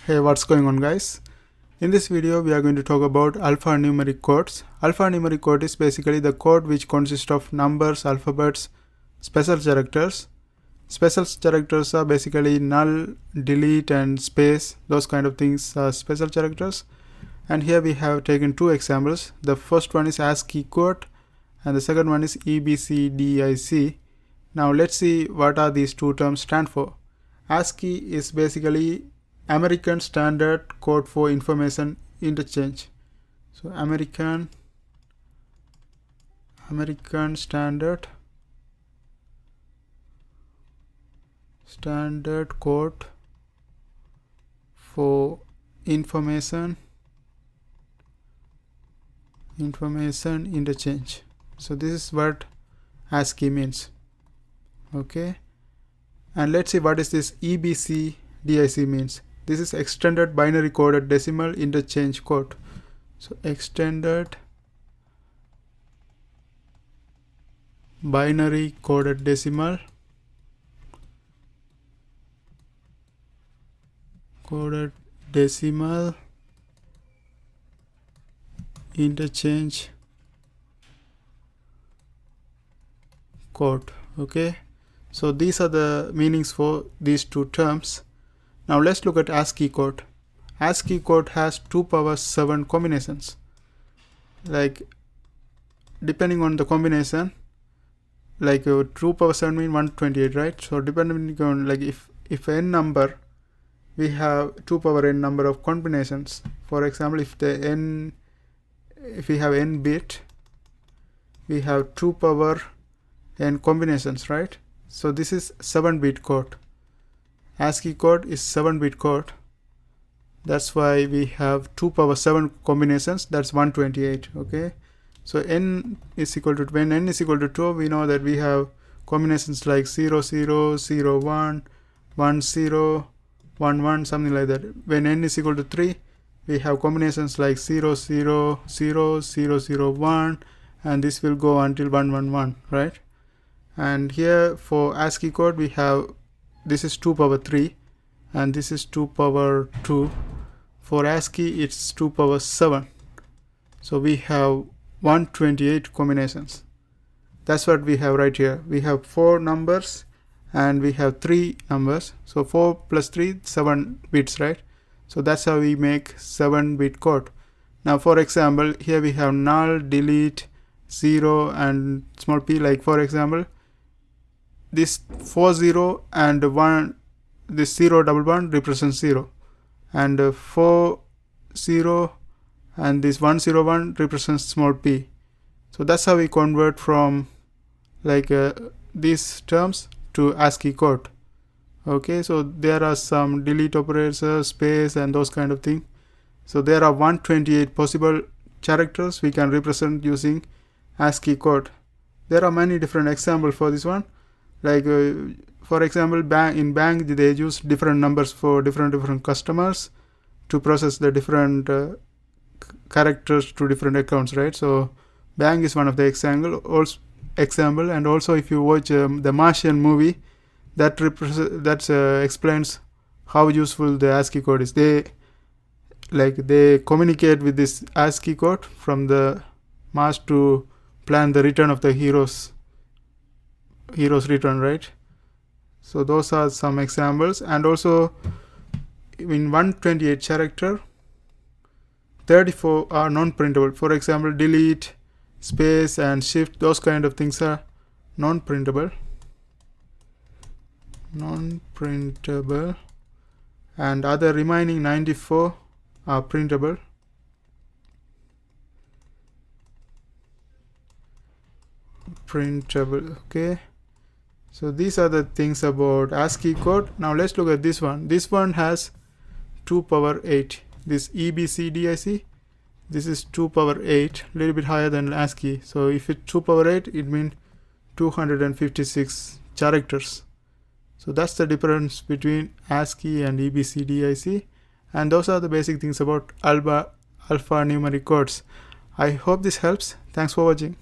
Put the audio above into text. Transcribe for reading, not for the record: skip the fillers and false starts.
Hey, what's going on, guys? In this video we are going to talk about alphanumeric codes. Alphanumeric code is basically the code which consists of numbers, alphabets, special characters. Special characters are basically null, delete and space. Those kind of things are special characters. And here we have taken two examples. The first one is ASCII code and the second one is EBCDC. Now let's see what are these two terms stand for. ASCII is basically American Standard Code for Information Interchange. So American Standard Code for Information Interchange. So this is what ASCII means. Okay, and let's see what is this EBCDC means. This is Extended Binary Coded Decimal Interchange Code. So Extended Binary Coded Decimal Interchange Code. Okay, so these are the meanings for these two terms. Now let's look at ASCII code. ASCII code has 2 power 7 combinations. Like depending on the combination, like 2 power 7 means 128, right? So depending on, like, if n number, we have 2 power n number of combinations. For example, if we have n bit, we have 2 power n combinations, right? So this is 7-bit code. ASCII code is 7-bit code. That's why we have 2 power 7 combinations. That's 128. Okay, so n is equal to, when n is equal to 2, we know that we have combinations like 0 0 0 1 1 0 1 1, something like that. When n is equal to 3, we have combinations like 0 0 0 0 0 1, and this will go until 1 1 1, right? And here for ASCII code we have, this is 2 power 3 and this is 2 power 2. For ASCII it's 2 power 7. So we have 128 combinations. That's what we have right here. We have 4 numbers and we have 3 numbers. So 4 plus 3, 7 bits, right? So that's how we make 7-bit code. Now for example, here we have null, delete, 0 and small p. Like for example, this 40 and 1, this 0 double 1 represents 0, and 40 and this 101 represents small p. So that's how we convert from like these terms to ASCII code. Okay, so there are some delete operators, space and those kind of things. So there are 128 possible characters we can represent using ASCII code. There are many different examples for this one. Like for example, in bank they use different numbers for different customers to process the different characters to different accounts, right? So bank is one of the example, and also if you watch the Martian movie, that explains how useful the ASCII code is. They communicate with this ASCII code from the Mars to plan the return of the hero's return, right? So those are some examples. And also in 128 character, 34 are non-printable. For example, delete, space and shift, those kind of things are non-printable, and other remaining 94 are printable. Okay, so these are the things about ASCII code. Now let's look at this one. This one has 2 power 8. This EBCDIC, this is 2 power 8, a little bit higher than ASCII. So if it's 2 power 8, it means 256 characters. So that's the difference between ASCII and EBCDIC, and those are the basic things about alphanumeric codes. I hope this helps. Thanks for watching.